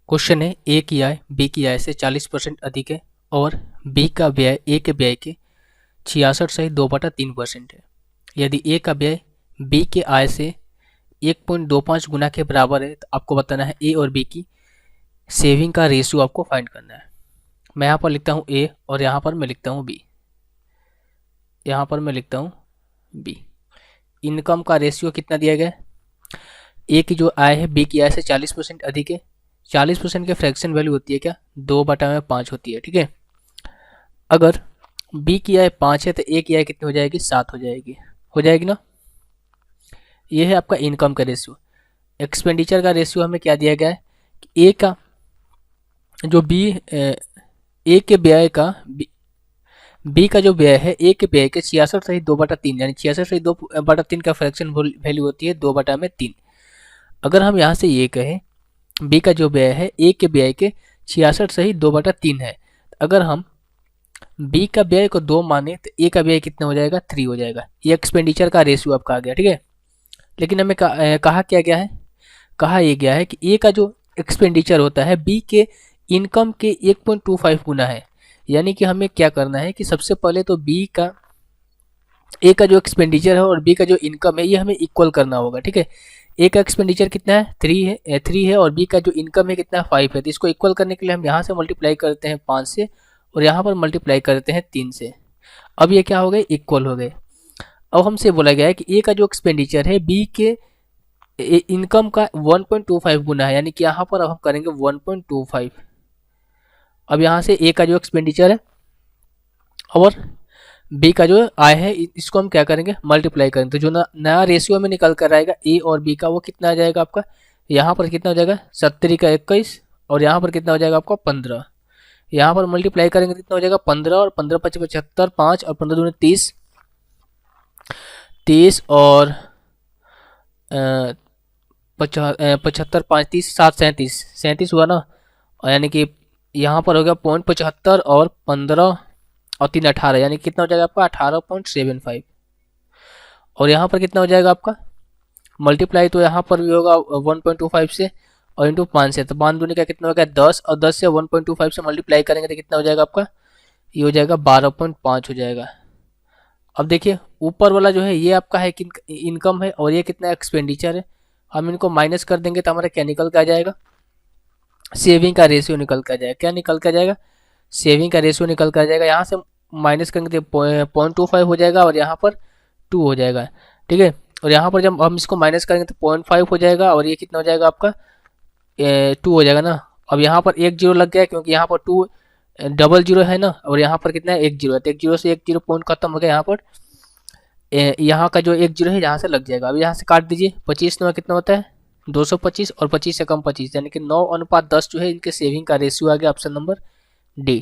Question है ए की आय B की आय से 40% अधिक है और बी का व्यय ए के व्यय के 66 सही 2/3% है। यदि ए का व्यय बी के आय से 1.25 गुना के बराबर है तो आपको बताना है ए और बी की सेविंग का रेशियो आपको फाइंड करना है। मैं यहाँ पर लिखता हूँ ए और यहाँ पर मैं लिखता हूँ बी, यहाँ पर मैं लिखता हूँ बी। इनकम का रेशियो कितना दिया गया है? ए की जो आय है बी की आय से 40% अधिक है। 40% के फ्रैक्शन वैल्यू होती है क्या? 2/5 होती है। ठीक है, अगर बी की आय 5 है तो ए की आय कितनी हो जाएगी? 7 हो जाएगी ना। ये है आपका इनकम का रेशियो। एक्सपेंडिचर का रेशियो हमें क्या दिया गया है कि ए का जो ए के व्यय का बी का जो व्यय है ए के व्यय के 66 सही 2/3 यानी 66 सही 2/3 का फ्रैक्शन वैल्यू होती है 2/3। अगर हम यहाँ से ये कहें बी का जो व्यय है ए के व्यय के 66 सही 2/3 है, अगर हम बी का व्यय को 2 माने तो ए का व्यय कितना हो जाएगा? 3 हो जाएगा। ये एक्सपेंडिचर का रेशियो आपका आ गया। ठीक है, लेकिन हमें कहा क्या गया है? कहा यह गया है कि ए का जो एक्सपेंडिचर होता है बी के इनकम के 1.25 गुना है। यानी कि हमें क्या करना है कि सबसे पहले तो बी का ए का जो एक्सपेंडिचर है और बी का जो इनकम है ये हमें इक्वल करना होगा। ठीक है, ए का एक्सपेंडिचर कितना है? 3 है और बी का जो इनकम है कितना? 5 है। तो इसको इक्वल करने के लिए हम यहाँ से मल्टीप्लाई करते हैं 5 से और यहाँ पर मल्टीप्लाई करते हैं 3 से। अब ये क्या हो गए? इक्वल हो गए। अब हमसे बोला गया है कि ए का जो एक्सपेंडिचर है बी के इनकम का 1.25 गुना है, यानी कि यहाँ पर अब हम करेंगे 1.25। अब यहाँ से ए का जो एक्सपेंडिचर है और बी का जो आय है इसको हम क्या करेंगे? मल्टीप्लाई करेंगे। तो जो नया रेशियो में निकल कर आएगा ए और बी का वो कितना आ जाएगा आपका? यहाँ पर कितना हो जाएगा? 70 का 21 और यहाँ पर कितना हो जाएगा आपका? 15। यहाँ पर मल्टीप्लाई करेंगे कितना हो जाएगा? 15 और 15 25 75, 5 और 15 दूनी 30, 30 और 75 5 30 7 37 हुआ ना। और यानी कि यहाँ पर हो गया 0.75 और 15 और 3 18, यानी कितना हो जाएगा आपका? 18.75। और यहाँ पर कितना हो जाएगा आपका? मल्टीप्लाई तो यहाँ पर भी होगा 1.25 से और इंटू 5 से, तो 5 दूनी का कितना हो गया? 10 और 10 से 1.25 से मल्टीप्लाई करेंगे तो कितना हो जाएगा आपका? ये हो जाएगा 12.5 हो जाएगा। अब देखिए ऊपर वाला जो है ये आपका है कि इनकम है और ये कितना एक्सपेंडिचर है। हम इनको माइनस कर देंगे तो हमारा क्या निकल के आ जाएगा? सेविंग का रेशियो निकल के आ जाएगा। क्या निकल के आ जाएगा? सेविंग का रेशियो निकल कर आ जाएगा। यहाँ से माइनस करेंगे तो 0.25 हो जाएगा और यहाँ पर 2 हो जाएगा। ठीक है, और यहाँ पर जब हम इसको माइनस करेंगे तो 0.5 हो जाएगा और ये कितना हो जाएगा आपका? 2 हो जाएगा ना। अब यहाँ पर 1 जीरो लग गया क्योंकि यहाँ पर 2 डबल जीरो है ना और यहाँ पर कितना है? 1 जीरो है, तो 1 जीरो से 1 जीरो पॉइंट खत्म हो गया। यहाँ पर यहाँ का जो 1 जीरो है यहाँ से लग जाएगा। अब यहाँ से काट दीजिए। 25 9 कितना होता है? 225 और 25 से कम 25, यानी कि 9:10 जो है इनके सेविंग का रेशियो आ गया। Option number D.